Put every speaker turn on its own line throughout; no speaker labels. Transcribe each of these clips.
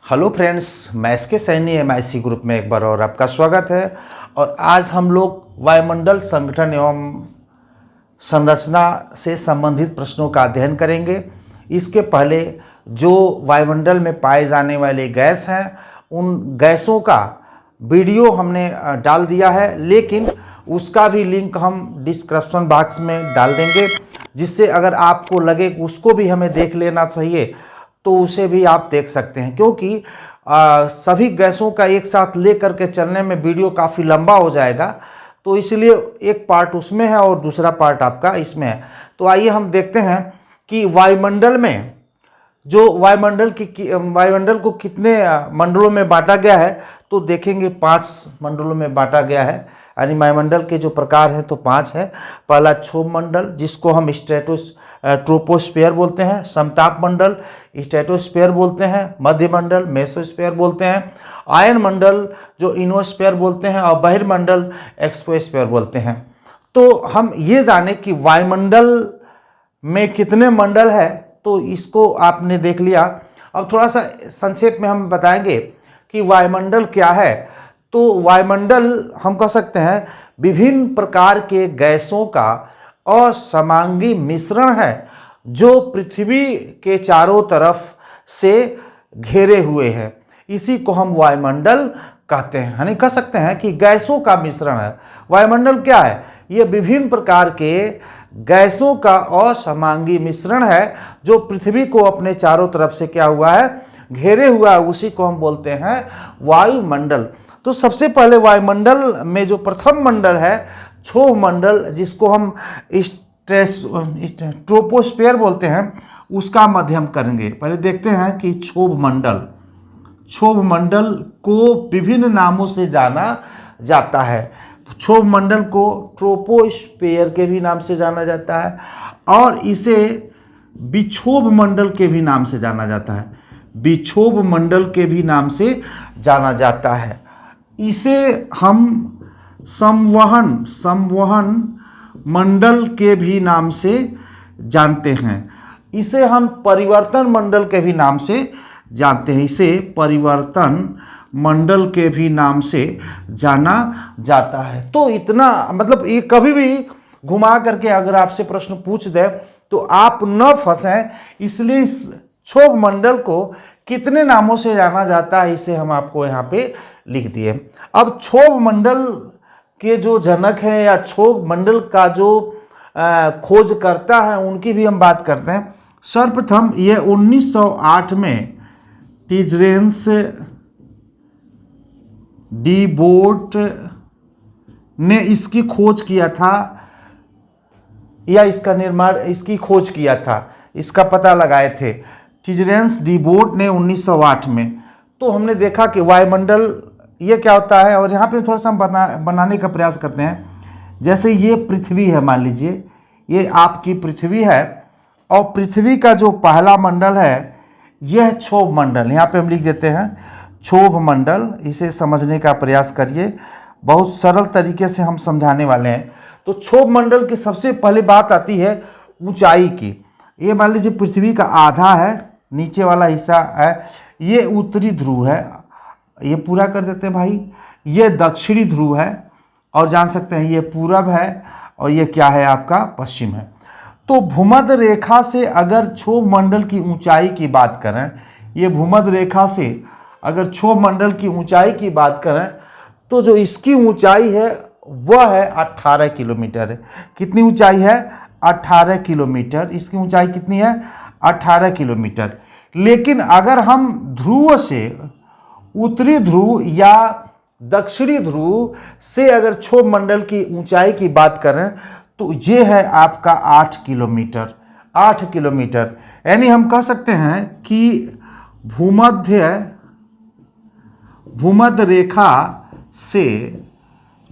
Hello friends, मैं S के Saini MIC group में एक बार और आपका स्वागत है। और आज हम लोग वायुमंडल संगठन एवं संरचना से संबंधित प्रश्नों का अध्ययन करेंगे। इसके पहले जो वायुमंडल में पाए जाने वाले गैस हैं उन गैसों का वीडियो हमने डाल दिया है, लेकिन उसका भी लिंक हम डिस्क्रिप्शन बॉक्स में डाल देंगे, जिससे अगर आपको लगे कि उसको भी हमें देख लेना चाहिए तो उसे भी आप देख सकते हैं, क्योंकि सभी गैसों का एक साथ ले करके चलने में वीडियो काफ़ी लंबा हो जाएगा। तो इसलिए एक पार्ट उसमें है और दूसरा पार्ट आपका इसमें है। तो आइए हम देखते हैं कि वायुमंडल में जो वायुमंडल को कितने मंडलों में बांटा गया है। तो देखेंगे 5 मंडलों में बांटा गया है, यानी वायुमंडल के जो प्रकार हैं तो 5 है। पहला क्षोभ मंडल, जिसको हम ट्रोपोस्फीयर बोलते हैं, समताप मंडल स्ट्रेटोस्फीयर बोलते हैं, मध्य मंडल मेसोस्फीयर बोलते हैं, आयन मंडल जो इनोस्फीयर बोलते हैं, और बहिर्मंडल एक्सोस्फीयर बोलते हैं। तो हम ये जाने कि वायुमंडल में कितने मंडल है, तो इसको आपने देख लिया। अब थोड़ा सा संक्षेप में हम बताएंगे कि वायुमंडल क्या है। तो वायुमंडल हम कह सकते हैं विभिन्न प्रकार के गैसों का असमांगी मिश्रण है जो पृथ्वी के चारों तरफ से घेरे हुए है। इसी को हम वायुमंडल कहते हैं, यानी कह सकते हैं कि गैसों का मिश्रण है। वायुमंडल क्या है? ये विभिन्न प्रकार के गैसों का असमांगी मिश्रण है जो पृथ्वी को अपने चारों तरफ से क्या हुआ है, घेरे हुआ है। उसी को हम बोलते हैं वायुमंडल। तो सबसे पहले वायुमंडल में जो प्रथम मंडल है क्षोभ मंडल, जिसको हम ट्रोपोस्फीयर बोलते हैं, उसका अध्ययन करेंगे। पहले देखते हैं कि क्षोभ मंडल को विभिन्न नामों से जाना जाता है। क्षोभ मंडल को ट्रोपोस्फीयर के भी नाम से जाना जाता है और इसे विक्षोभ मंडल के भी नाम से जाना जाता है। विक्षोभ मंडल के भी नाम से जाना जाता है। इसे हम संवहन मंडल के भी नाम से जानते हैं। इसे हम परिवर्तन मंडल के भी नाम से जानते हैं। इसे परिवर्तन मंडल के भी नाम से जाना जाता है। तो इतना मतलब ये कभी भी घुमा करके अगर आपसे प्रश्न पूछ दे तो आप न फंसें, इसलिए इस क्षोभ मंडल को कितने नामों से जाना जाता है इसे हम आपको यहाँ पे लिख दिए। अब क्षोभ मंडल के जो जनक हैं या क्षोभ मंडल का जो खोज करता है उनकी भी हम बात करते हैं। सर्वप्रथम ये 1908 में टिजरेंस डी बोट ने इसकी खोज किया था, या इसकी खोज किया था, इसका पता लगाए थे टिजरेंस डी बोट ने 1908 में। तो हमने देखा कि वायुमंडल ये क्या होता है, और यहाँ पे थोड़ा सा हम बनाने का प्रयास करते हैं। जैसे ये पृथ्वी है, मान लीजिए ये आपकी पृथ्वी है, और पृथ्वी का जो पहला मंडल है यह क्षोभ मंडल। यहाँ पे हम लिख देते हैं क्षोभ मंडल। इसे समझने का प्रयास करिए, बहुत सरल तरीके से हम समझाने वाले हैं। तो क्षोभ मंडल की सबसे पहले बात आती है ऊंचाई की। ये मान लीजिए पृथ्वी का आधा है, नीचे वाला हिस्सा है, ये उत्तरी ध्रुव है, ये पूरा कर देते हैं भाई, ये दक्षिणी ध्रुव है, और जान सकते हैं ये पूरब है, और ये क्या है आपका पश्चिम है। तो भूमध्य रेखा से अगर क्षोभ मंडल की ऊंचाई की बात करें, ये भूमध्य रेखा से अगर क्षोभ मंडल की ऊंचाई की बात करें तो जो इसकी ऊंचाई है वह है 18 किलोमीटर है। कितनी ऊंचाई है? 18 किलोमीटर। इसकी ऊंचाई कितनी है? 18 किलोमीटर। लेकिन अगर हम ध्रुव से उत्तरी ध्रुव या दक्षिणी ध्रुव से अगर क्षोभ मंडल की ऊंचाई की बात करें तो ये है आपका 8 किलोमीटर। 8 किलोमीटर, यानी हम कह सकते हैं कि भूमध्य रेखा से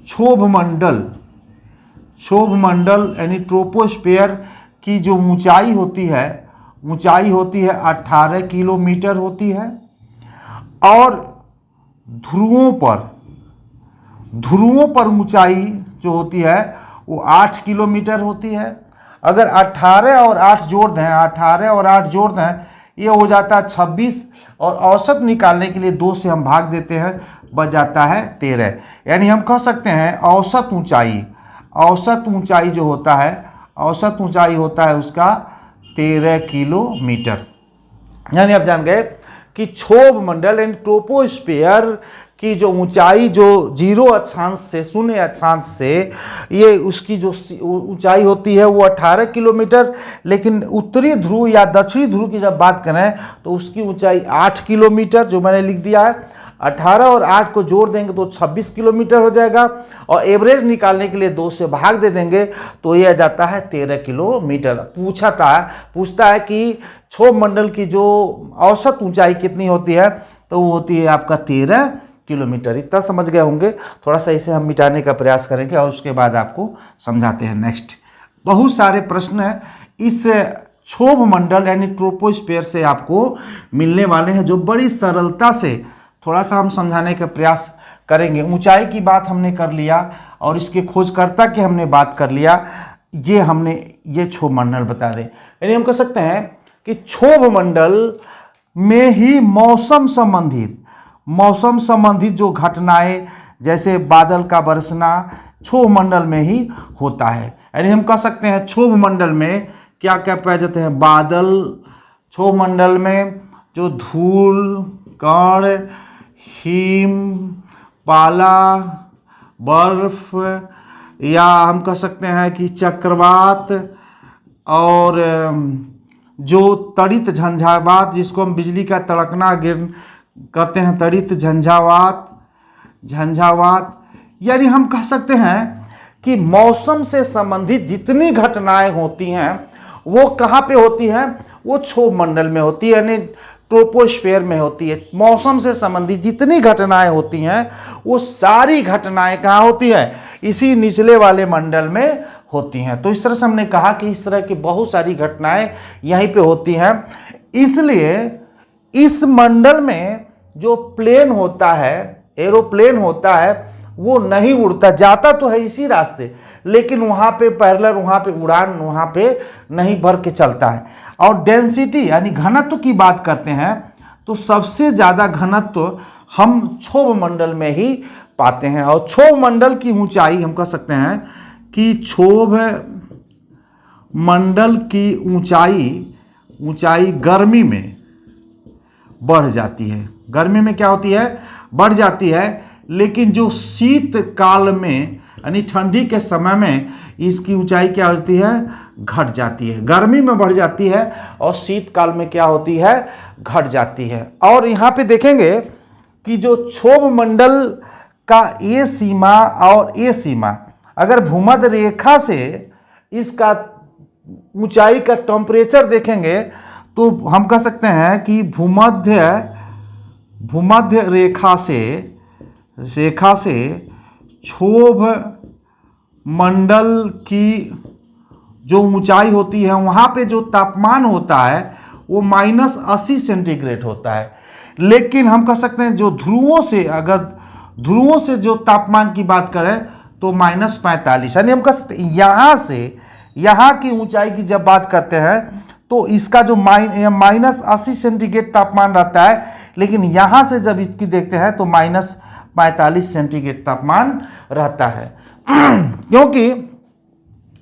क्षोभ मंडल यानी ट्रोपोस्फीयर की जो ऊंचाई होती है 18 किलोमीटर होती है, और ध्रुवों पर ऊंचाई जो होती है वो 8 किलोमीटर होती है। अगर 18 और 8 जोड़ दें ये हो जाता है 26, और औसत निकालने के लिए 2 से हम भाग देते हैं, बच जाता है 13। यानी हम कह सकते हैं औसत ऊंचाई जो होता है, औसत ऊंचाई होता है उसका 13 किलोमीटर। यानी आप जान गए कि क्षोभ मंडल यानी ट्रोपोस्फेयर की जो ऊंचाई जो 0 अक्षांश से 0 अक्षांश से ये उसकी जो ऊंचाई होती है वो 18 किलोमीटर, लेकिन उत्तरी ध्रुव या दक्षिणी ध्रुव की जब बात करें तो उसकी ऊंचाई 8 किलोमीटर, जो मैंने लिख दिया है। 18 और 8 को जोड़ देंगे तो 26 किलोमीटर हो जाएगा, और एवरेज निकालने के लिए 2 से भाग दे देंगे तो यह आ जाता है 13 किलोमीटर। पूछता है कि क्षोभ मंडल की जो औसत ऊंचाई कितनी होती है, तो वो होती है आपका 13 किलोमीटर। इतना समझ गए होंगे। थोड़ा सा इसे हम मिटाने का प्रयास करेंगे और उसके बाद आपको समझाते हैं। नेक्स्ट बहुत सारे प्रश्न है इस क्षोभ मंडल यानी ट्रोपोस्फेयर से आपको मिलने वाले हैं, जो बड़ी सरलता से थोड़ा सा हम समझाने का प्रयास करेंगे। ऊंचाई की बात हमने कर लिया और इसके खोजकर्ता की हमने बात कर लिया, ये क्षोभ मंडल बता दें। यानी हम कह सकते हैं कि क्षोभ मंडल में ही मौसम संबंधित जो घटनाएं जैसे बादल का बरसना क्षोभ मंडल में ही होता है। यानी हम कह सकते हैं क्षोभ मंडल में क्या क्या पाए जाते हैं, बादल, क्षोभ मंडल में जो धूल कण, हिम, पाला, बर्फ, या हम कह सकते हैं कि चक्रवात, और जो तड़ित झंझावात जिसको हम बिजली का तड़कना कहते हैं, तड़ित झंझावात। यानी हम कह सकते हैं कि मौसम से संबंधित जितनी घटनाएं होती हैं वो कहाँ पे होती हैं, वो क्षोभ मंडल में होती है, यानी ट्रोपोस्फेयर में होती है। मौसम से संबंधित जितनी घटनाएं होती हैं वो सारी घटनाएं कहाँ होती हैं, इसी निचले वाले मंडल में होती हैं। तो इस तरह से हमने कहा कि इस तरह की बहुत सारी घटनाएं यहीं पे होती हैं। इसलिए इस मंडल में जो प्लेन होता है, एरोप्लेन होता है, वो नहीं उड़ता, जाता तो है इसी रास्ते, लेकिन वहाँ पे पैरेलल, वहाँ पे उड़ान वहाँ पे नहीं भर के चलता है। और डेंसिटी यानी घनत्व की बात करते हैं तो सबसे ज़्यादा घनत्व हम क्षोभ मंडल में ही पाते हैं। और क्षोभ मंडल की ऊंचाई हम कह सकते हैं कि क्षोभ मंडल की ऊंचाई गर्मी में बढ़ जाती है। गर्मी में क्या होती है, बढ़ जाती है, लेकिन जो शीत काल में यानी ठंडी के समय में इसकी ऊंचाई क्या होती है, घट जाती है। गर्मी में बढ़ जाती है और शीतकाल में क्या होती है, घट जाती है। और यहाँ पे देखेंगे कि जो क्षोभ मंडल का ये सीमा और ये सीमा, अगर भूमध्य रेखा से इसका ऊंचाई का टेम्परेचर देखेंगे तो हम कह सकते हैं कि भूमध्य रेखा से क्षोभ मंडल की जो ऊंचाई होती है वहाँ पे जो तापमान होता है वो -80 सेंटीग्रेड होता है। लेकिन हम कह सकते हैं जो ध्रुवों से जो तापमान की बात करें तो -45, यानी हम कह सकते हैं यहाँ की ऊंचाई की जब बात करते हैं तो इसका जो -80 सेंटीग्रेड तापमान रहता है, लेकिन यहाँ से जब इसकी देखते हैं तो -45 सेंटीग्रेड तापमान रहता है। क्योंकि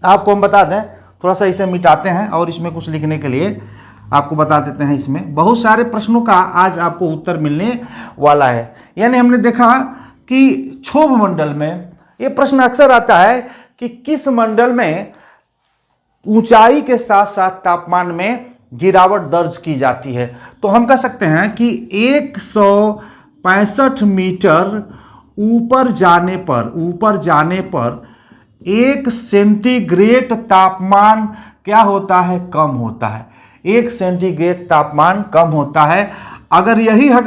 आपको हम बता दें, थोड़ा सा इसे मिटाते हैं और इसमें कुछ लिखने के लिए आपको बता देते हैं। इसमें बहुत सारे प्रश्नों का आज आपको उत्तर मिलने वाला है। यानी हमने देखा कि क्षोभ मंडल में ये प्रश्न अक्सर आता है कि किस मंडल में ऊंचाई के साथ साथ तापमान में गिरावट दर्ज की जाती है। तो हम कह सकते हैं कि 165 मीटर ऊपर जाने पर 1 सेंटीग्रेड तापमान क्या होता है, कम होता है। 1 सेंटीग्रेड तापमान कम होता है। अगर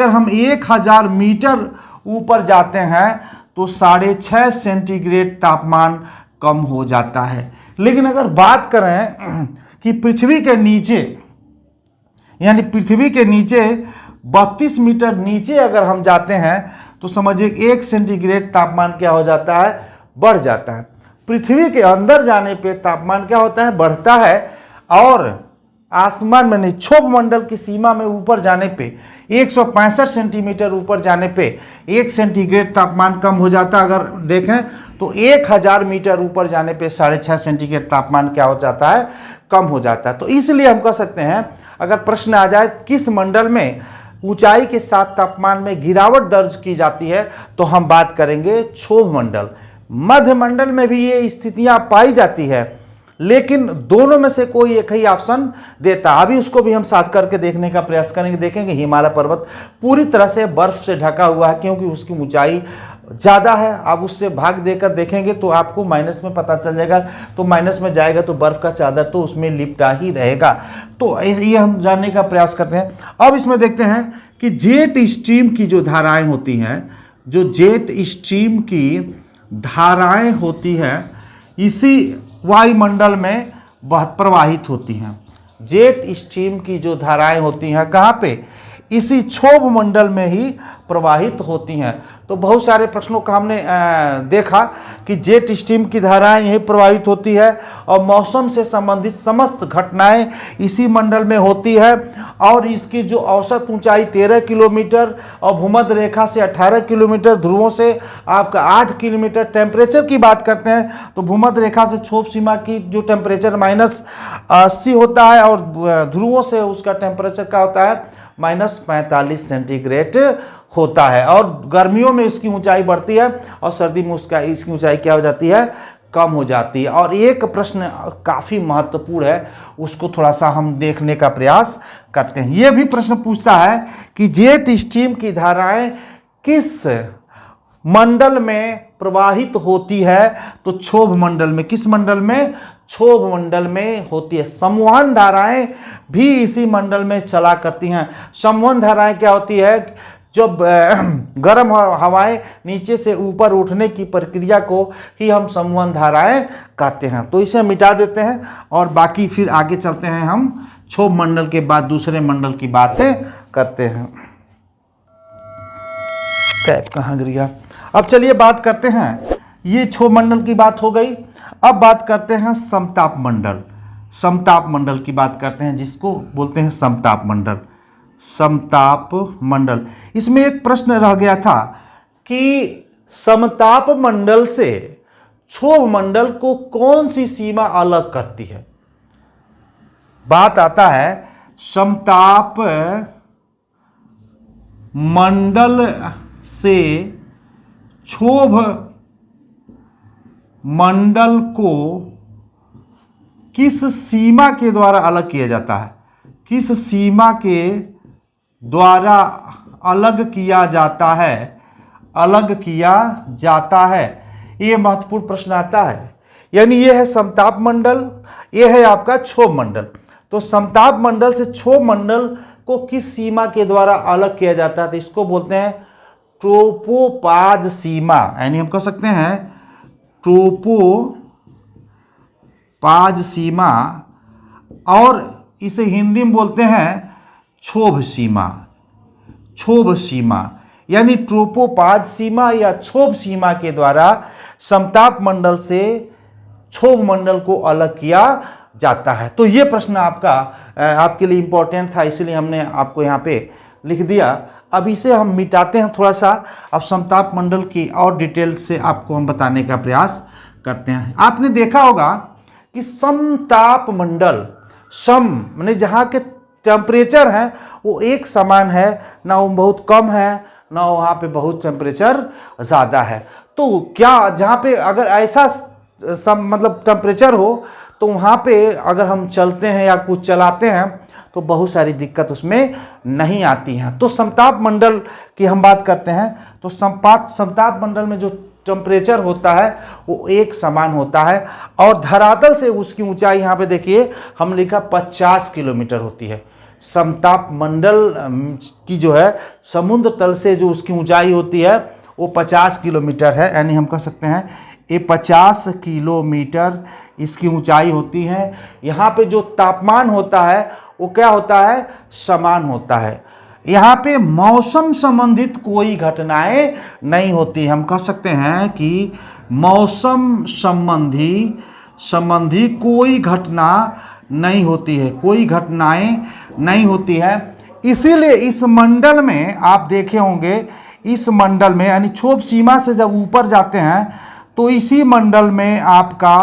हम 1000 मीटर ऊपर जाते हैं तो 6.5 सेंटीग्रेड तापमान कम हो जाता है। लेकिन अगर बात करें कि पृथ्वी के नीचे 32 मीटर नीचे अगर हम जाते हैं तो समझिए 1 सेंटीग्रेड तापमान क्या हो जाता है, बढ़ जाता है। पृथ्वी के अंदर जाने पे तापमान क्या होता है, बढ़ता है। और आसमान में नहीं, क्षोभ मंडल की सीमा में ऊपर जाने पे 165 सेंटीमीटर ऊपर जाने पे 1 सेंटीग्रेड तापमान कम हो जाता है। अगर देखें तो 1000 मीटर ऊपर जाने पे 6.5 सेंटीग्रेड तापमान क्या हो जाता है, कम हो जाता है। तो इसलिए हम कह सकते हैं, अगर प्रश्न आ जाए किस मंडल में ऊंचाई के साथ तापमान में गिरावट दर्ज की जाती है, तो हम बात करेंगे क्षोभ मंडल। मध्य मंडल में भी ये स्थितियां पाई जाती है, लेकिन दोनों में से कोई एक ही ऑप्शन देता। अभी उसको भी हम साथ करके देखने का प्रयास करेंगे। देखेंगे हिमालय पर्वत पूरी तरह से बर्फ से ढका हुआ है, क्योंकि उसकी ऊंचाई ज़्यादा है। आप उससे भाग देकर देखेंगे तो आपको माइनस में पता चल जाएगा, तो माइनस में जाएगा तो बर्फ़ का चादर तो उसमें लिपटा ही रहेगा। तो ये हम जानने का प्रयास करते हैं। अब इसमें देखते हैं कि जेट स्ट्रीम की जो धाराएं होती हैं, जो जेट स्ट्रीम की धाराएं होती हैं, इसी वायुमंडल में प्रवाहित होती हैं। जेट स्ट्रीम की जो धाराएं होती हैं कहाँ पे, इसी क्षोभ मंडल में ही प्रवाहित होती हैं। तो बहुत सारे प्रश्नों का हमने देखा कि जेट स्ट्रीम की धाराएं यही प्रवाहित होती है और मौसम से संबंधित समस्त घटनाएं इसी मंडल में होती है। और इसकी जो औसत ऊंचाई 13 किलोमीटर और भूमध्य रेखा से 18 किलोमीटर, ध्रुवों से आपका 8 किलोमीटर। टेम्परेचर की बात करते हैं तो भूमध्य रेखा से क्षोभ सीमा की जो टेम्परेचर -80 होता है और ध्रुवों से उसका टेम्परेचर क्या होता है, -45 सेंटीग्रेड होता है। और गर्मियों में इसकी ऊंचाई बढ़ती है और सर्दी में इसकी ऊंचाई क्या हो जाती है, कम हो जाती है। और एक प्रश्न काफ़ी महत्वपूर्ण है, उसको थोड़ा सा हम देखने का प्रयास करते हैं। ये भी प्रश्न पूछता है कि जेट स्ट्रीम की धाराएं किस मंडल में प्रवाहित होती है, तो क्षोभ मंडल में। किस मंडल में, क्षोभ मंडल में होती है। संवहन धाराएं भी इसी मंडल में चला करती हैं। संवहन धाराएं क्या होती है, जब गर्म हवाएं नीचे से ऊपर उठने की प्रक्रिया को ही हम संवहन धाराएं कहते हैं। तो इसे मिटा देते हैं और बाकी फिर आगे चलते हैं। हम क्षोभ मंडल के बाद दूसरे मंडल की बातें करते हैं। टैप कहाँ गिर गया। अब चलिए बात करते हैं, ये क्षोभ मंडल की बात हो गई। अब बात करते हैं समताप मंडल। समताप मंडल की बात करते हैं, जिसको बोलते हैं समताप मंडल। समताप मंडल, इसमें एक प्रश्न रह गया था कि समताप मंडल से क्षोभ मंडल को कौन सी सीमा अलग करती है। बात आता है समताप मंडल से क्षोभ मंडल को किस सीमा के द्वारा अलग किया जाता है, किस सीमा के द्वारा अलग किया जाता है, अलग किया जाता है। ये महत्वपूर्ण प्रश्न आता है। यानी ये है समताप मंडल, ये है आपका क्षोभ मंडल। तो समताप मंडल से क्षोभ मंडल को किस सीमा के द्वारा अलग किया जाता है, तो इसको बोलते हैं ट्रोपोपाज सीमा। यानी हम कह सकते हैं ट्रोपोपाज सीमा, और इसे हिंदी में बोलते हैं क्षोभ सीमा। क्षोभ सीमा यानी ट्रोपोपाज सीमा या क्षोभ सीमा के द्वारा समताप मंडल से क्षोभ मंडल को अलग किया जाता है। तो ये प्रश्न आपके लिए इंपॉर्टेंट था, इसलिए हमने आपको यहाँ पे लिख दिया। अब इसे हम मिटाते हैं थोड़ा सा। अब समताप मंडल की और डिटेल से आपको हम बताने का प्रयास करते हैं। आपने देखा होगा कि समताप मंडल, सम माने जहाँ के टेम्परेचर है वो एक समान है, ना वो बहुत कम है ना वहाँ पे बहुत टेम्परेचर ज़्यादा है। तो क्या जहाँ पे अगर ऐसा मतलब टेम्परेचर हो तो वहाँ पे अगर हम चलते हैं या कुछ चलाते हैं तो बहुत सारी दिक्कत उसमें नहीं आती हैं। तो समताप मंडल की हम बात करते हैं तो समताप मंडल में जो टेम्परेचर होता है वो एक समान होता है और धरातल से उसकी ऊंचाई यहाँ पे देखिए हम लिखा 50 किलोमीटर होती है। समताप मंडल की जो है समुद्र तल से जो उसकी ऊंचाई होती है वो 50 किलोमीटर है। यानी हम कह सकते हैं ये 50 किलोमीटर इसकी ऊंचाई होती है। यहाँ पे जो तापमान होता है वो क्या होता है, समान होता है। यहाँ पे मौसम संबंधित कोई घटनाएं नहीं होती। हम कह सकते हैं कि मौसम संबंधी कोई घटना नहीं होती है, कोई घटनाएं नहीं होती है। इसीलिए इस मंडल में आप देखे होंगे, इस मंडल में यानी क्षोभ सीमा से जब ऊपर जाते हैं तो इसी मंडल में आपका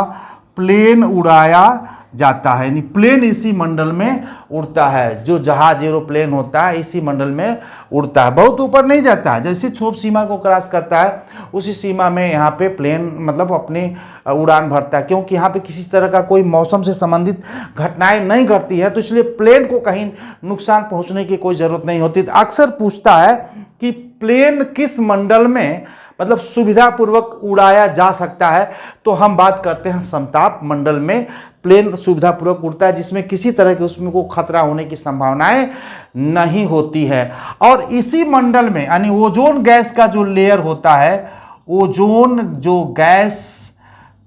प्लेन उड़ाया जाता है, यानी प्लेन इसी मंडल में उड़ता है। जो जहाज एरोप्लेन होता है इसी मंडल में उड़ता है, बहुत ऊपर नहीं जाता है। जैसे क्षोभ सीमा को क्रॉस करता है उसी सीमा में यहाँ पे प्लेन मतलब अपनी उड़ान भरता है, क्योंकि यहाँ पे किसी तरह का कोई मौसम से संबंधित घटनाएं नहीं घटती है, तो इसलिए प्लेन को कहीं नुकसान पहुँचने की कोई ज़रूरत नहीं होती। अक्सर पूछता है कि प्लेन किस मंडल में मतलब सुविधापूर्वक उड़ाया जा सकता है, तो हम बात करते हैं समताप मंडल में प्लेन सुविधापूर्वक उड़ता है, जिसमें किसी तरह के उसमें को खतरा होने की संभावनाएं नहीं होती है। और इसी मंडल में यानी ओजोन गैस का जो लेयर होता है, ओजोन जो गैस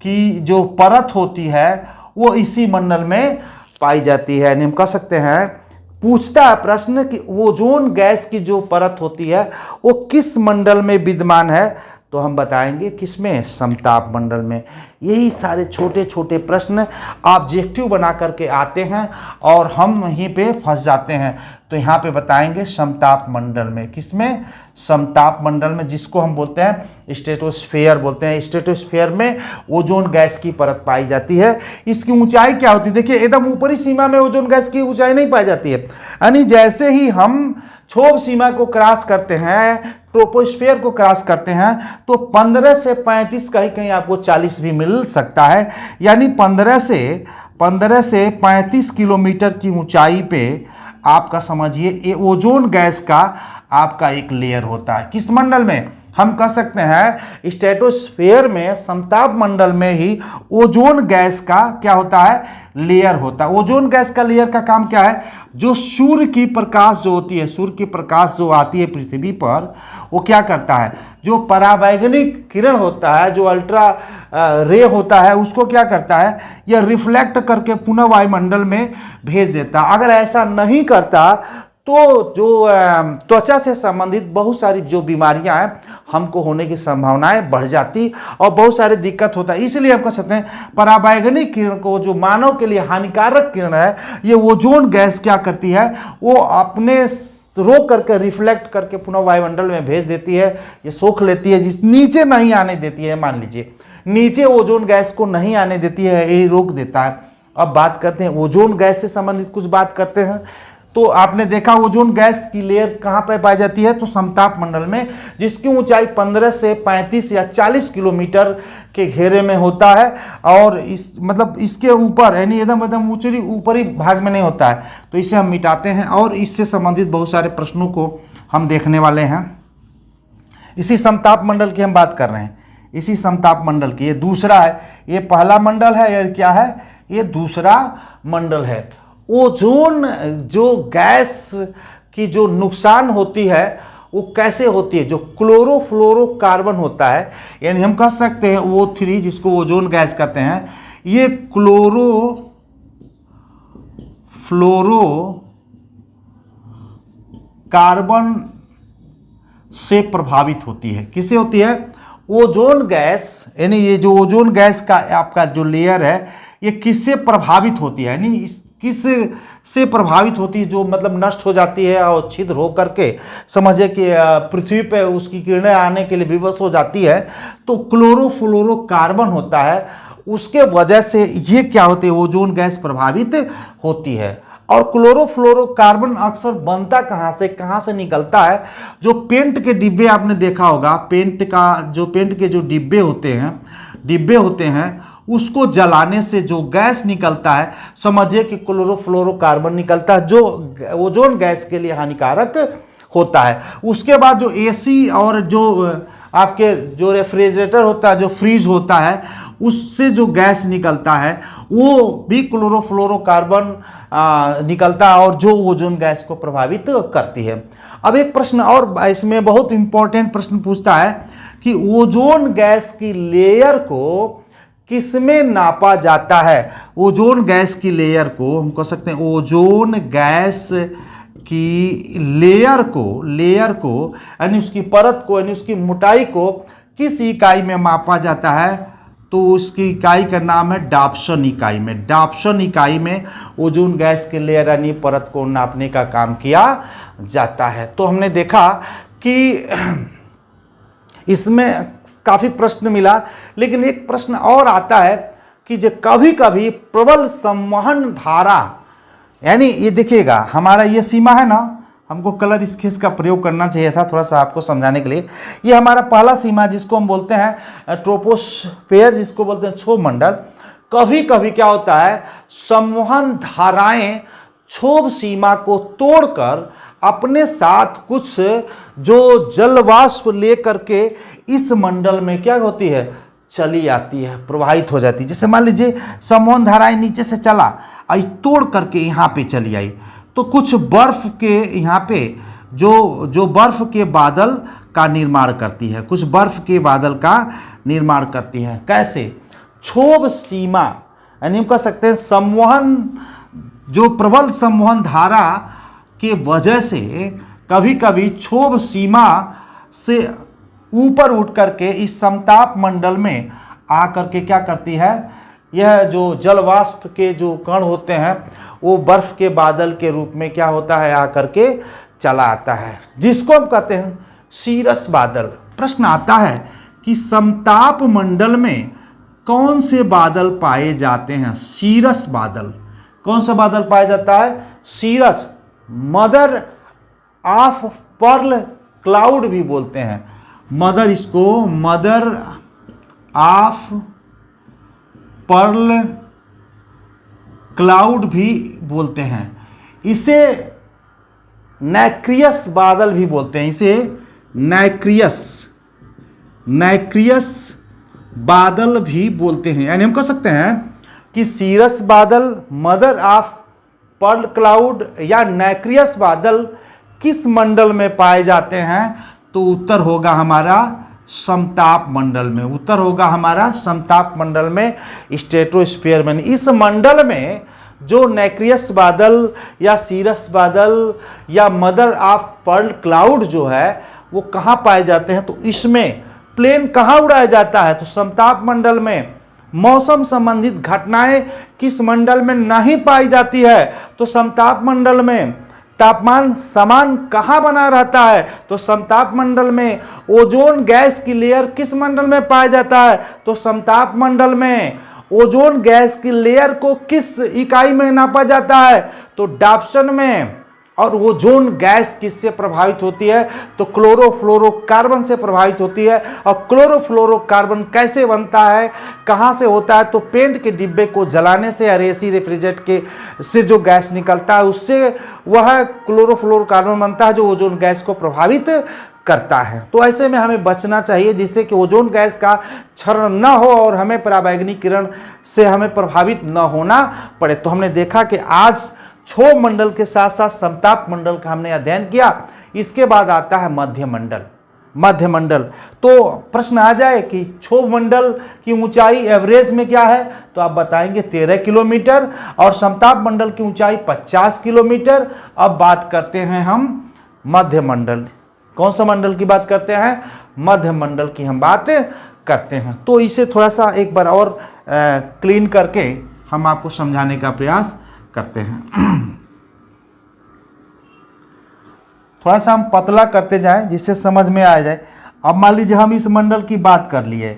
की जो परत होती है वो इसी मंडल में पाई जाती है। यानी हम कह सकते हैं, पूछता है प्रश्न कि ओजोन गैस की जो परत होती है वो किस मंडल में विद्यमान है, तो हम बताएंगे किसमें, समताप मंडल में। यही सारे छोटे छोटे प्रश्न ऑब्जेक्टिव बना करके आते हैं और हम वहीं पे फंस जाते हैं। तो यहाँ पे बताएंगे समताप मंडल में, किसमें, समताप मंडल में, जिसको हम बोलते हैं स्ट्रेटोस्फेयर बोलते हैं। स्ट्रेटोस्फेयर में ओजोन गैस की परत पाई जाती है। इसकी ऊंचाई क्या होती है, देखिए एकदम ऊपरी सीमा में ओजोन गैस की ऊंचाई नहीं पाई जाती है, यानी जैसे ही हम क्षोभ सीमा को क्रॉस करते हैं, ट्रोपोस्फेयर को क्रॉस करते हैं, तो 15 से 35, कहीं कहीं आपको 40 भी मिल सकता है, यानी 15 से 35 किलोमीटर की ऊंचाई पे आपका समझिए ये ओजोन गैस का आपका एक लेयर होता है। किस मंडल में, हम कह सकते हैं स्ट्रेटोस्फेयर में, समताप मंडल में ही ओजोन गैस का क्या होता है, लेयर होता है। ओजोन गैस का लेयर का काम क्या है, जो सूर्य की प्रकाश जो होती है, सूर्य की प्रकाश जो आती है पृथ्वी पर, वो क्या करता है, जो परावैंगनिक किरण होता है, जो अल्ट्रा रे होता है, उसको क्या करता है, यह रिफ्लेक्ट करके पुनः वायुमंडल में भेज देता। अगर ऐसा नहीं करता तो जो त्वचा से संबंधित बहुत सारी जो बीमारियां हैं हमको होने की संभावनाएं बढ़ जाती और बहुत सारी दिक्कत होता है। इसलिए हम कह सकते हैं परावैंगनिक किरण को, जो मानव के लिए हानिकारक किरण है, ये ओजोन गैस क्या करती है, वो अपने रोक करके रिफ्लेक्ट करके पुनः वायुमंडल में भेज देती है, ये सोख लेती है, जिस नीचे नहीं आने देती है। मान लीजिए नीचे ओजोन गैस को नहीं आने देती है, यही रोक देता है। अब बात करते हैं ओजोन गैस से संबंधित कुछ बात करते हैं। तो आपने देखा ओजोन गैस की लेयर कहाँ पर पाई जाती है, तो समताप मंडल में, जिसकी ऊंचाई 15 से 35 या 40 किलोमीटर के घेरे में होता है। और इस मतलब इसके ऊपर यानी एकदम ऊपरी भाग में नहीं होता है, तो इसे हम मिटाते हैं और इससे संबंधित बहुत सारे प्रश्नों को हम देखने वाले हैं। इसी समताप मंडल की हम बात कर रहे हैं, इसी समताप मंडल की, ये दूसरा है, ये पहला मंडल है, ये क्या है, ये दूसरा मंडल है। ओजोन जो गैस की जो नुकसान होती है वो कैसे होती है, जो क्लोरोफ्लोरोकार्बन होता है, यानी हम कह सकते हैं O3, जिसको ओजोन गैस कहते हैं, ये क्लोरोफ्लोरोकार्बन से प्रभावित होती है। किससे होती है, ओजोन गैस, यानी ये जो ओजोन गैस का आपका जो लेयर है ये किससे प्रभावित होती है, यानी किस से प्रभावित होती है, जो मतलब नष्ट हो जाती है और छिद्र हो करके समझे कि पृथ्वी पे उसकी किरणें आने के लिए विवश हो जाती है, तो क्लोरोफ्लोरोकार्बन होता है, उसके वजह से ये क्या होती है, ओजोन गैस प्रभावित होती है। और क्लोरोफ्लोरोकार्बन अक्सर बनता कहाँ से निकलता है, जो पेंट के डिब्बे आपने देखा होगा, पेंट के जो डिब्बे होते हैं उसको जलाने से जो गैस निकलता है, समझिए कि क्लोरोफ्लोरोकार्बन निकलता है, जो ओजोन गैस के लिए हानिकारक होता है। उसके बाद जो एसी और जो आपके जो रेफ्रिजरेटर होता है, जो फ्रीज होता है, उससे जो गैस निकलता है वो भी क्लोरोफ्लोरोकार्बन निकलता है और जो ओजोन गैस को प्रभावित करती है। अब एक प्रश्न और इसमें बहुत इंपॉर्टेंट प्रश्न पूछता है कि ओजोन गैस की लेयर को किसमें नापा जाता है। ओजोन गैस की लेयर को हम कह सकते हैं, ओजोन गैस की लेयर को यानी उसकी परत को, यानी उसकी मोटाई को किस इकाई में मापा जाता है, तो उसकी इकाई का नाम है डाप्सन इकाई में। डाप्सन इकाई में ओजोन गैस के लेयर यानी परत को नापने का काम किया जाता है। तो हमने देखा कि इसमें काफ़ी प्रश्न मिला, लेकिन एक प्रश्न और आता है कि जो कभी कभी प्रबल संवहन धारा, यानी ये देखिएगा हमारा ये सीमा है ना, हमको कलर स्केच का प्रयोग करना चाहिए था थोड़ा सा आपको समझाने के लिए। ये हमारा पहला सीमा जिसको हम बोलते हैं ट्रोपोस्फेयर, जिसको बोलते हैं क्षोभ मंडल। कभी कभी क्या होता है, संवहन धाराएं क्षोभ सीमा को तोड़कर अपने साथ कुछ जो जलवाष्प लेकर के इस मंडल में क्या होती है, चली आती है, प्रवाहित हो जाती है। जैसे मान लीजिए संवहन धाराएं नीचे से चला आई, तोड़ करके यहाँ पे चली आई, तो कुछ बर्फ के यहाँ पे जो बर्फ के बादल का निर्माण करती है, कुछ बर्फ के बादल का निर्माण करती है। कैसे? क्षोभ सीमा, यानी हम कह सकते हैं संवहन, जो प्रबल संवहन धारा के वजह से कभी कभी क्षोभ सीमा से ऊपर उठ करके इस समताप मंडल में आकर के क्या करती है, यह जो जलवाष्प के जो कण होते हैं वो बर्फ के बादल के रूप में क्या होता है, आकर के चला आता है, जिसको हम कहते हैं सीरस बादल। प्रश्न आता है कि समताप मंडल में कौन से बादल पाए जाते हैं? सीरस बादल। कौन सा बादल पाया जाता है? Cirrus, mother of pearl cloud भी बोलते हैं। मदर, इसको मदर ऑफ पर्ल क्लाउड भी बोलते हैं। इसे नैक्रियस बादल भी बोलते हैं, इसे नैक्रियस बादल भी बोलते हैं। यानी हम कह सकते हैं कि सीरस बादल, मदर ऑफ पर्ल क्लाउड या नैक्रियस बादल किस मंडल में पाए जाते हैं? तो उत्तर होगा हमारा समताप मंडल में। उत्तर होगा हमारा समताप मंडल में, स्ट्रेटोस्फीयर में। इस मंडल में जो नैक्रियस बादल या सीरस बादल या मदर ऑफ पर्ल क्लाउड जो है वो कहाँ पाए जाते हैं? तो इसमें प्लेन कहाँ उड़ाया जाता है? तो समताप मंडल में। मौसम संबंधित घटनाएं किस मंडल में नहीं पाई जाती है? तो समताप मंडल में। तापमान समान कहाँ बना रहता है? तो समताप मंडल में। ओजोन गैस की लेयर किस मंडल में पाया जाता है? तो समताप मंडल में। ओजोन गैस की लेयर को किस इकाई में नापा जाता है? तो डाप्सन में। और ओजोन गैस किससे प्रभावित होती है? तो क्लोरोफ्लोरोकार्बन से प्रभावित होती है। और क्लोरोफ्लोरोकार्बन कैसे बनता है, कहाँ से होता है? तो पेंट के डिब्बे को जलाने से और एसी रेफ्रिजरेटर के से जो गैस निकलता है उससे वह क्लोरोफ्लोरोकार्बन बनता है, जो ओजोन गैस को प्रभावित करता है। तो ऐसे में हमें बचना चाहिए जिससे कि ओजोन गैस का क्षरण न हो और हमें पराबैंगनी किरण से हमें प्रभावित न होना पड़े। तो हमने देखा कि आज क्षोभ मंडल के साथ साथ समताप मंडल का हमने अध्ययन किया। इसके बाद आता है मध्य मंडल। मध्य मंडल, तो प्रश्न आ जाए कि क्षोभ मंडल की ऊंचाई एवरेज में क्या है? तो आप बताएंगे 13 किलोमीटर और समताप मंडल की ऊंचाई 50 किलोमीटर। अब बात करते हैं हम मध्य मंडल। कौन सा मंडल की बात करते हैं? मध्य मंडल की हम बात करते हैं। तो इसे थोड़ा सा एक बार और क्लीन करके हम आपको समझाने का प्रयास करते हैं। थोड़ा सा हम पतला करते जाएं जिससे समझ में आ जाए। अब मान लीजिए हम इस मंडल की बात कर लिए,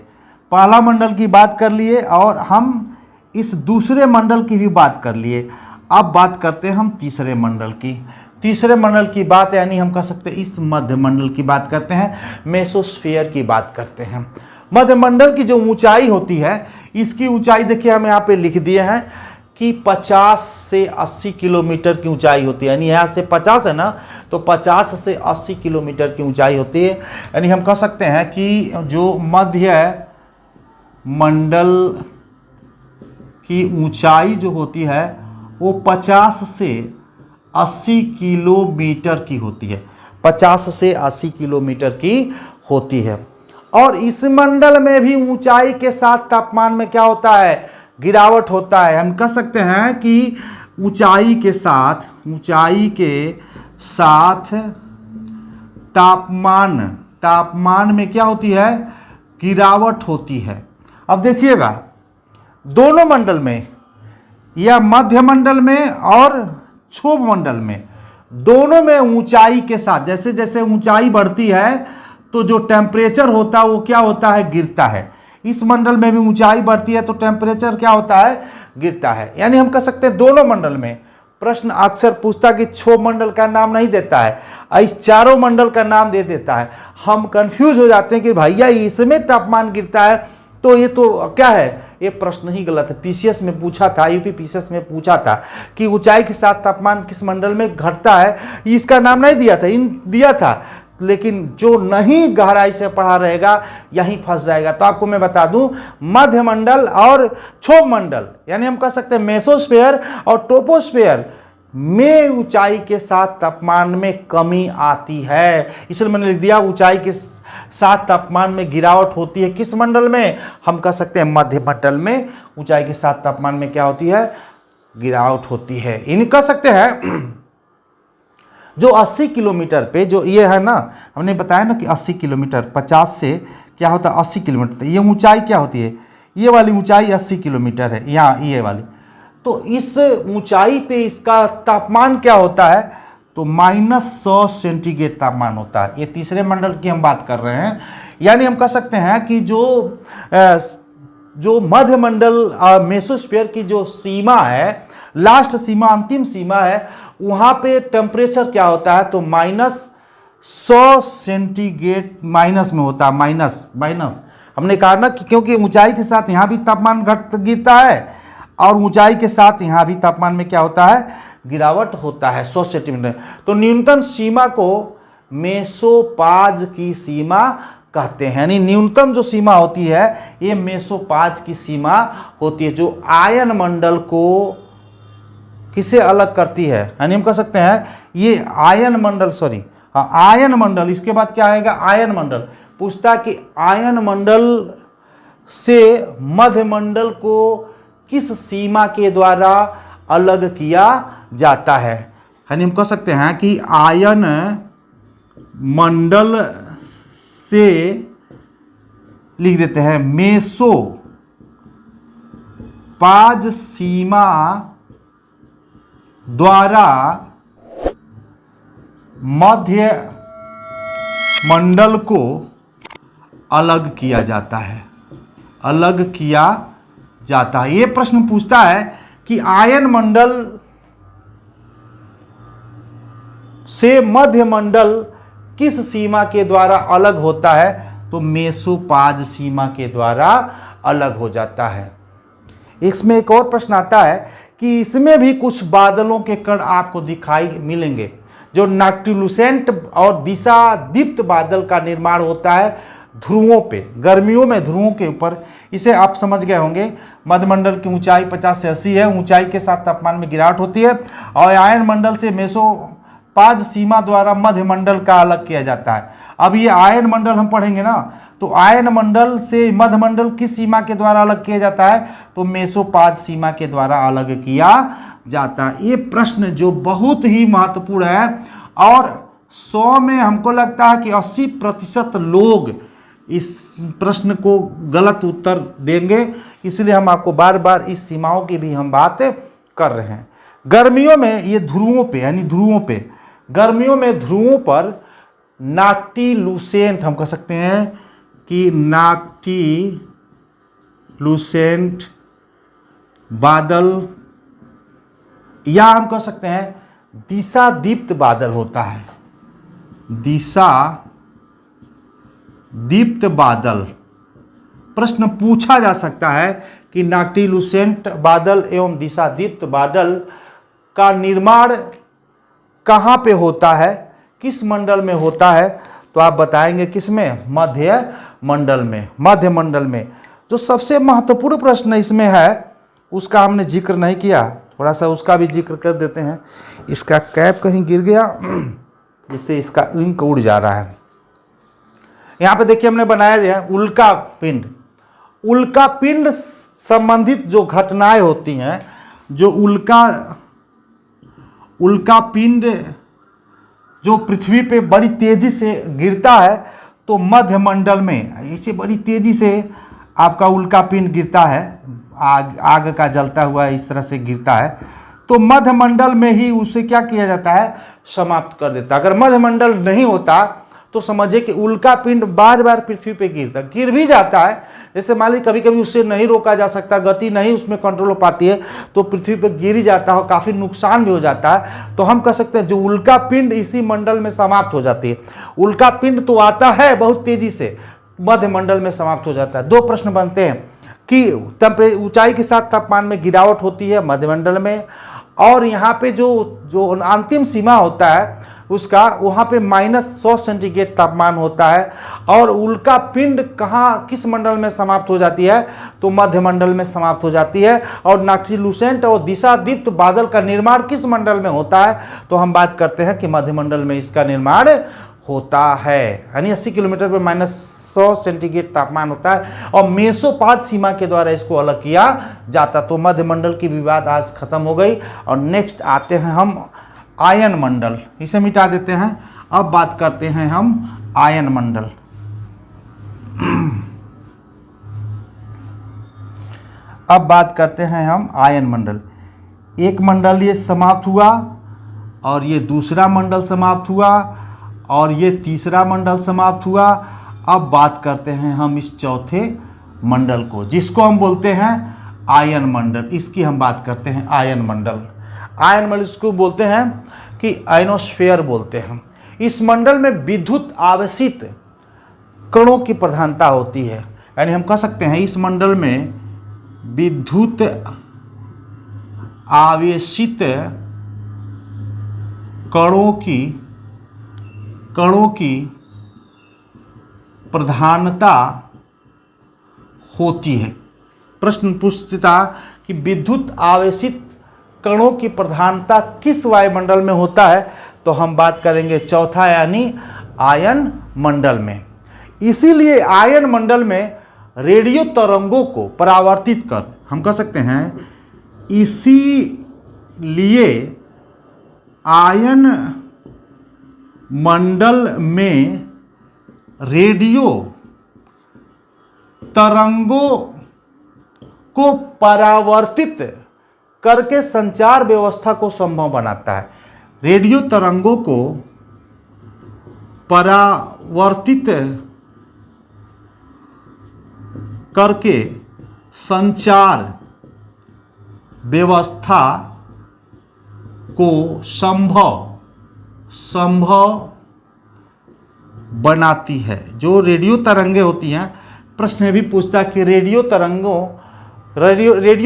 पहला मंडल की बात कर लिए और हम इस दूसरे मंडल की भी बात कर लिए। अब बात करते हैं हम तीसरे मंडल की। तीसरे मंडल की बात यानी हम कह सकते हैं इस मध्य मंडल की बात करते हैं, मेसोस्फीयर की बात करते हैं। मध्य मंडल की जो ऊंचाई होती है, इसकी ऊंचाई देखिए हम यहाँ पे लिख दिए हैं कि 50 से 80 किलोमीटर की ऊंचाई होती है। यानी यहाँ से 50 है ना, तो 50 से 80 किलोमीटर की ऊंचाई होती है। यानी हम कह सकते हैं कि जो मध्य मंडल की ऊंचाई जो होती है वो 50 से 80 किलोमीटर की होती है। 50 से 80 किलोमीटर की होती है। और इस मंडल में भी ऊंचाई के साथ तापमान में क्या होता है? गिरावट होता है। हम कह सकते हैं कि ऊंचाई के साथ तापमान में क्या होती है? गिरावट होती है। अब देखिएगा, दोनों मंडल में या मध्य मंडल में और क्षोभ मंडल में, दोनों में ऊंचाई के साथ जैसे जैसे ऊंचाई बढ़ती है तो जो टेम्परेचर होता है वो क्या होता है, गिरता है। इस मंडल में भी ऊंचाई बढ़ती है तो टेम्परेचर क्या होता है, गिरता है। यानी हम कह सकते हैं दोनों मंडल में। प्रश्न अक्सर पूछता कि क्षोभ मंडल का नाम नहीं देता है, इस चारों मंडल का नाम दे देता है। हम कंफ्यूज हो जाते हैं कि भैया इसमें तापमान गिरता है तो ये तो क्या है, ये प्रश्न ही गलत है। पीसीएस में पूछा था, यूपी पीसीएस में पूछा था कि ऊंचाई के साथ तापमान किस मंडल में घटता है, इसका नाम नहीं दिया था, दिया था, लेकिन जो नहीं गहराई से पढ़ा रहेगा यहीं फंस जाएगा। तो आपको मैं बता दूं, मध्य मंडल और क्षोभ मंडल यानी हम कह सकते हैं मेसोस्फीयर और ट्रोपोस्फीयर में ऊंचाई के साथ तापमान में कमी आती है। इसलिए मैंने लिख दिया ऊंचाई के साथ तापमान में गिरावट होती है। किस मंडल में, हम कह सकते हैं मध्य मंडल में ऊंचाई के साथ तापमान में क्या होती है, गिरावट होती है। इन कह सकते हैं जो 80 किलोमीटर पे, जो ये है ना, हमने बताया ना कि 80 किलोमीटर 50 से क्या होता है 80 किलोमीटर, ये ऊंचाई क्या होती है, ये वाली ऊंचाई 80 किलोमीटर है, यहाँ ये वाली। तो इस ऊंचाई पे इसका तापमान क्या होता है, तो -100 सेंटीग्रेड तापमान होता है। ये तीसरे मंडल की हम बात कर रहे हैं। यानी हम कह सकते हैं कि जो मध्य मंडल मेसोस्फीयर की जो सीमा है, लास्ट सीमा, अंतिम सीमा है, वहाँ पे टेम्परेचर क्या होता है, तो -100 सेंटीग्रेड माइनस में होता है। माइनस हमने कहा ना कि क्योंकि ऊंचाई के साथ यहाँ भी तापमान गिरता है और ऊंचाई के साथ यहाँ भी तापमान में क्या होता है, गिरावट होता है 100 सेंटीमीटर। तो न्यूनतम सीमा को मेसोपाज की सीमा कहते हैं। यानी न्यूनतम जो सीमा होती है ये मेसोपाज की सीमा होती है, जो आयन मंडल को किसे अलग करती है। यानी हम कह सकते हैं ये आयन मंडल, आयन मंडल, इसके बाद क्या आएगा, आयन मंडल। पूछता कि आयन मंडल से मध्य मंडल को किस सीमा के द्वारा अलग किया जाता है। यानी हम कह सकते हैं कि आयन मंडल से लिख देते हैं मेसोपाज सीमा द्वारा मध्य मंडल को अलग किया जाता है, अलग किया जाता है। ये प्रश्न पूछता है कि आयन मंडल से मध्य मंडल किस सीमा के द्वारा अलग होता है, तो मेसोपाज सीमा के द्वारा अलग हो जाता है। इसमें एक और प्रश्न आता है कि इसमें भी कुछ बादलों के कण आपको दिखाई मिलेंगे, जो नाक्टिलुसेंट और दिशादीप्त बादल का निर्माण होता है ध्रुवों पे, गर्मियों में ध्रुवों के ऊपर। इसे आप समझ गए होंगे। मध्यमंडल की ऊंचाई 50 से 80 है, ऊंचाई के साथ तापमान में गिरावट होती है, और आयन मंडल से मेसोपाज सीमा द्वारा मध्य मंडल का अलग किया जाता है। अब ये आयन मंडल हम पढ़ेंगे ना, तो आयन मंडल से मध्य मंडल किस सीमा के द्वारा अलग किया जाता है, तो मेसोपाज सीमा के द्वारा अलग किया जाता है। ये प्रश्न जो बहुत ही महत्वपूर्ण है, और 100 में हमको लगता है कि 80% लोग इस प्रश्न को गलत उत्तर देंगे, इसलिए हम आपको बार बार इस सीमाओं की भी हम बात कर रहे हैं। गर्मियों में ये ध्रुवों पे, यानी ध्रुवों पे, गर्मियों में ध्रुवों पर नाक्टिलुसेंट, हम कह सकते हैं कि नाक्टिलुसेंट बादल, या हम कह सकते हैं दिशादीप्त बादल होता है। दिशादीप्त बादल प्रश्न पूछा जा सकता है कि नाक्टिलुसेंट बादल एवं दिशादीप्त बादल का निर्माण कहाँ पे होता है, किस मंडल में होता है, तो आप बताएंगे किसमें, मध्य मंडल में। मध्य मंडल में जो सबसे महत्वपूर्ण प्रश्न इसमें है उसका हमने जिक्र नहीं किया, थोड़ा सा उसका भी जिक्र कर देते हैं। इसका कैप कहीं गिर गया, जिससे इसका इंक उड़ जा रहा है। यहाँ पे देखिए हमने बनाया दिया उल्का पिंड। उल्का पिंड संबंधित जो घटनाएं होती हैं, जो उल्का पिंड जो पृथ्वी पे बड़ी तेजी से गिरता है, तो मध्य मंडल में ऐसे बड़ी तेजी से आपका उल्का पिंड गिरता है, आग का जलता हुआ इस तरह से गिरता है, तो मध्यमंडल में ही उसे क्या किया जाता है, समाप्त कर देता है। अगर मध्यमंडल नहीं होता तो समझिए कि उल्का पिंड बार बार पृथ्वी पे गिर भी जाता है। जैसे मान लीजिए कभी कभी उससे नहीं रोका जा सकता, गति नहीं उसमें कंट्रोल हो पाती है, तो पृथ्वी पे गिर ही जाता है, काफ़ी नुकसान भी हो जाता है। तो हम कह सकते हैं जो उल्का पिंड इसी मंडल में समाप्त हो जाती है। उल्का पिंड तो आता है बहुत तेजी से, मध्यमंडल में समाप्त हो जाता है। दो प्रश्न बनते हैं कि ऊंचाई के साथ तापमान में गिरावट होती है मध्यमंडल में, और यहाँ पे जो अंतिम सीमा होता है उसका, वहाँ पे -100 सेंटीग्रेड तापमान होता है। और उल्का पिंड कहाँ किस मंडल में समाप्त हो जाती है, तो मध्यमंडल में समाप्त हो जाती है। और नाक्टिलुसेंट और दिशादीप्त बादल का निर्माण किस मंडल में होता है, तो हम बात करते हैं कि मध्यमंडल में इसका निर्माण होता है। यानी 80 किलोमीटर पर -100 सेंटीग्रेड तापमान होता है और मेसोपात सीमा के द्वारा इसको अलग किया जाता। तो मध्यमंडल की विवाद आज खत्म हो गई। और नेक्स्ट आते हैं हम आयन मंडल, इसे मिटा देते हैं। अब बात करते हैं हम आयन मंडल। अब बात करते हैं हम आयन मंडल। एक मंडल ये समाप्त हुआ, और ये दूसरा मंडल समाप्त हुआ, और ये तीसरा मंडल समाप्त हुआ। अब बात करते हैं हम इस चौथे मंडल को, जिसको हम बोलते हैं आयन मंडल। इसकी हम बात करते हैं आयन मंडल। आयन मंडल इसको बोलते हैं कि आयनोस्फीयर बोलते हैं। इस मंडल में विद्युत आवेशित कणों की प्रधानता होती है। यानी हम कह सकते हैं इस मंडल में विद्युत आवेशित कणों की प्रधानता होती है। प्रश्न पूछता कि विद्युत आवेशित कणों की प्रधानता किस वायुमंडल में होता है, तो हम बात करेंगे चौथा यानी आयन मंडल में। इसीलिए आयन मंडल में रेडियो तरंगों को परावर्तित कर, हम कह सकते हैं इसीलिए आयन मंडल में रेडियो तरंगों को परावर्तित करके संचार व्यवस्था को संभव बनाता है। रेडियो तरंगों को परावर्तित करके संचार व्यवस्था को संभव बनाती है। जो रेडियो तरंगे होती हैं, प्रश्न ये भी पूछता है कि रेडियो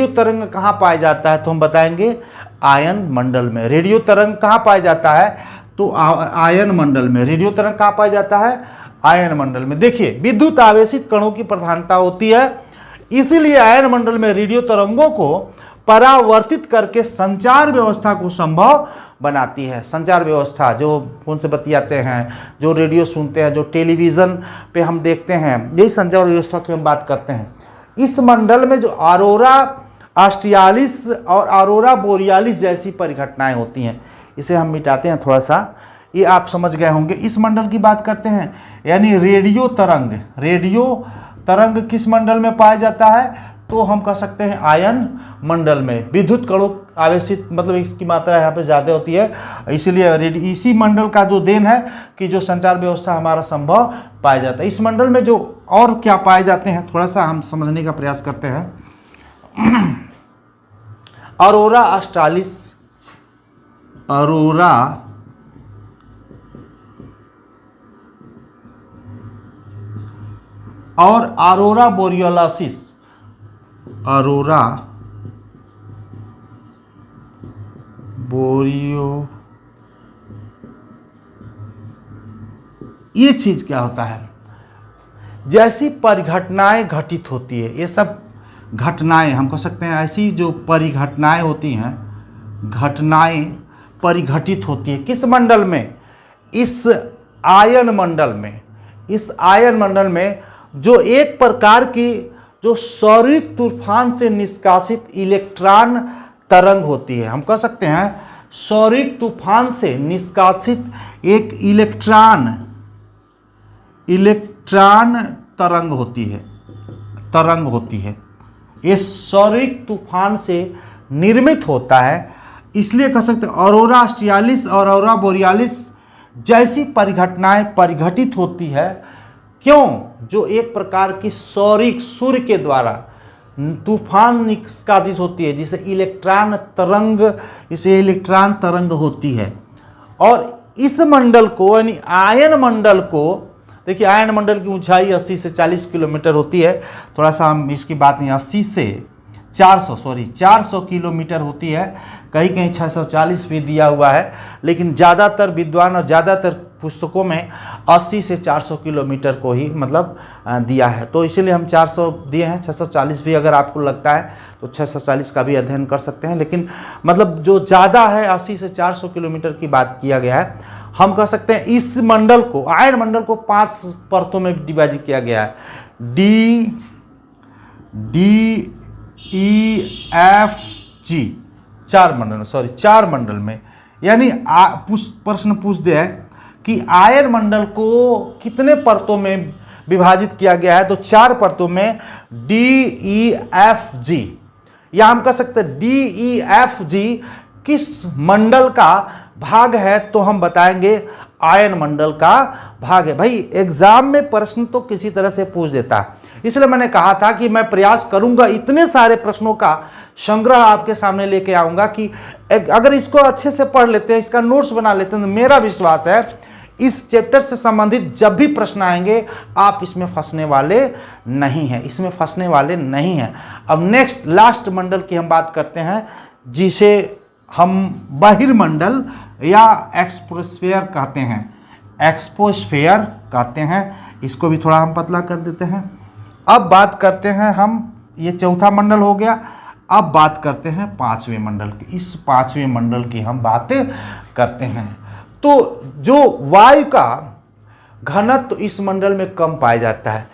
तरंग कहाँ पाया जाता है, तो हम बताएंगे आयन मंडल में। रेडियो तरंग कहाँ पाया जाता है, तो आयन मंडल में। रेडियो तरंग कहाँ पाया जाता है, आयन मंडल में। देखिए विद्युत आवेशित कणों की प्रधानता होती है, इसीलिए आयन मंडल में रेडियो तरंगों को परावर्तित करके संचार व्यवस्था को संभव बनाती है। संचार व्यवस्था, जो फोन से बतियाते हैं, जो रेडियो सुनते हैं, जो टेलीविज़न पे हम देखते हैं, यही संचार व्यवस्था की हम बात करते हैं। इस मंडल में जो अरोरा ऑस्ट्रियालिस और अरोरा बोरियालिस जैसी परिघटनाएं होती हैं, इसे हम मिटाते हैं थोड़ा सा, ये आप समझ गए होंगे। इस मंडल की बात करते हैं, यानी रेडियो तरंग किस मंडल में पाया जाता है, तो हम कह सकते हैं आयन मंडल में। विद्युत कणों आवेशित, मतलब इसकी मात्रा यहाँ पे ज़्यादा होती है, इसीलिए इसी मंडल का जो देन है कि जो संचार व्यवस्था हमारा संभव पाया जाता है। इस मंडल में जो और क्या पाए जाते हैं, थोड़ा सा हम समझने का प्रयास करते हैं। अरोरा ऑस्ट्रालिस, अरोरा और अरोरा बोरियोलासिस, अरोरा बोरियो, ये चीज क्या होता है, जैसी परिघटनाएं घटित होती है, ये सब घटनाएं हम कह सकते हैं, ऐसी जो परिघटनाएं होती हैं, घटनाएं परिघटित होती है किस मंडल में, इस आयन मंडल में। इस आयन मंडल में जो एक प्रकार की जो सौरिक तूफान से निष्कासित इलेक्ट्रॉन तरंग होती है, हम कह सकते हैं सौरिक तूफान से निष्कासित एक इलेक्ट्रॉन तरंग होती है। तरंग होती है। ये सौरिक तूफान से निर्मित होता है, इसलिए कह सकते हैं ऑरोरा ऑस्ट्रियालिस और ऑरोरा बोरियालिस जैसी परिघटनाएं परिघटित होती है। क्यों? जो एक प्रकार की सौरिक सूर्य के द्वारा तूफान निष्कासित होती है, जिसे इलेक्ट्रॉन तरंग होती है। और इस मंडल को यानी आयन मंडल को, देखिए आयन मंडल की ऊंचाई 80 से 40 किलोमीटर होती है। थोड़ा सा हम इसकी बात नहीं, 80 से 400 किलोमीटर होती है। कहीं कहीं 640 भी दिया हुआ है, लेकिन ज़्यादातर विद्वान और ज़्यादातर पुस्तकों में 80 से 400 किलोमीटर को ही मतलब दिया है। तो इसीलिए हम 400 दिए हैं। 640 भी अगर आपको लगता है तो 640 का भी अध्ययन कर सकते हैं, लेकिन मतलब जो ज़्यादा है 80 से 400 किलोमीटर की बात किया गया है। हम कह सकते हैं इस मंडल को, आयन मंडल को 5 परतों में डिवाइड किया गया है। DEFG 4 मंडल में। यानी प्रश्न पूछ दिया है कि आयन मंडल को कितने परतों में विभाजित किया गया है, तो 4 परतों में DEFG। या हम कह सकते हैं DEFG किस मंडल का भाग है, तो हम बताएंगे आयन मंडल का भाग है। भाई एग्जाम में प्रश्न तो किसी तरह से पूछ देता है, इसलिए मैंने कहा था कि मैं प्रयास करूंगा इतने सारे प्रश्नों का संग्रह आपके सामने लेके आऊंगा कि अगर इसको अच्छे से पढ़ लेते हैं, इसका नोट्स बना लेते हैं, तो मेरा विश्वास है इस चैप्टर से संबंधित जब भी प्रश्न आएंगे आप इसमें फंसने वाले नहीं हैं, अब नेक्स्ट लास्ट मंडल की हम बात करते हैं, जिसे हम बहिर्मंडल या एक्सपोस्फेयर कहते हैं। इसको भी थोड़ा हम पतला कर देते हैं। अब बात करते हैं हम, ये चौथा मंडल हो गया। अब बात करते हैं 5वें मंडल की। इस 5वें मंडल की हम बातें करते हैं। तो जो वायु का घनत्व इस मंडल में कम पाया जाता है,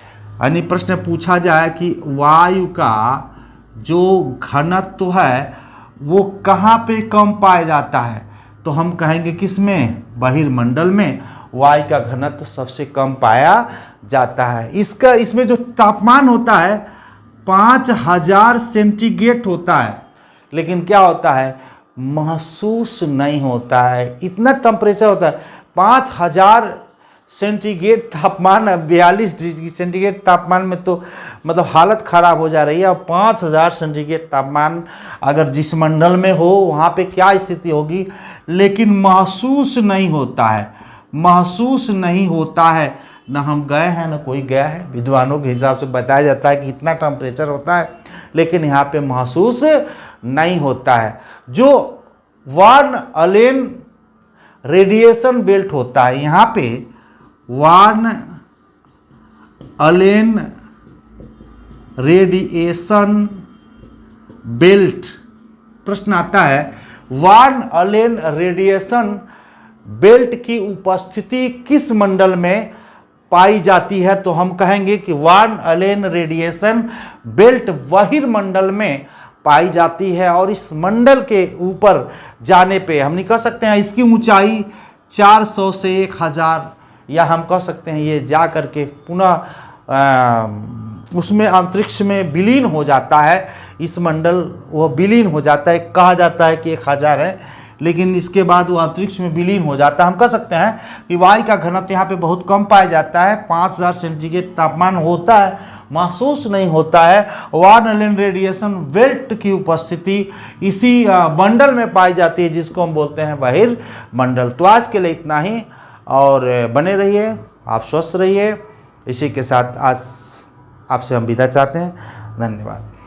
यानी प्रश्न पूछा जाए कि वायु का जो घनत्व है वो कहाँ पे कम पाया जाता है, तो हम कहेंगे किसमें? बहिर्मंडल में वायु का घनत्व सबसे कम पाया जाता है। इसमें जो तापमान होता है 5000 सेंटीग्रेड होता है, लेकिन क्या होता है, महसूस नहीं होता है। इतना टेम्परेचर होता है 5000 सेंटीग्रेड तापमान, 42 डिग्री सेंटीग्रेड तापमान में तो मतलब हालत ख़राब हो जा रही है। और 5000 सेंटीग्रेड तापमान अगर जिस मंडल में हो वहाँ पे क्या स्थिति होगी, लेकिन महसूस नहीं होता है। ना हम गए हैं ना कोई गया है। विद्वानों के हिसाब से बताया जाता है कि इतना टेम्परेचर होता है, लेकिन यहाँ पे महसूस नहीं होता है। जो वार्न अलेन रेडिएशन बेल्ट होता है, यहाँ पे वार्न अलेन रेडिएशन बेल्ट प्रश्न आता है, वार्न अलेन रेडिएशन बेल्ट की उपस्थिति किस मंडल में पाई जाती है, तो हम कहेंगे कि वार्न अलेन रेडिएशन बेल्ट बहिर्मंडल में पाई जाती है। और इस मंडल के ऊपर जाने पे हम नहीं कह सकते हैं इसकी ऊंचाई 400 से 1000, या हम कह सकते हैं ये जा करके पुनः उसमें अंतरिक्ष में विलीन हो जाता है। इस मंडल वो विलीन हो जाता है, कहा जाता है कि 1000 है, लेकिन इसके बाद वो अंतरिक्ष में विलीन हो जाता है। हम कह सकते हैं कि वायु का घनत्व यहाँ पे बहुत कम पाया जाता है। 5000 सेंटीग्रेड तापमान होता है, महसूस नहीं होता है। वार्न अलेन रेडिएशन बेल्ट की उपस्थिति इसी मंडल में पाई जाती है, जिसको हम बोलते हैं बहिर्मंडल। तो आज के लिए इतना ही, और बने रहिए, आप स्वस्थ रहिए। इसी के साथ आज आपसे हम विदा चाहते हैं। धन्यवाद।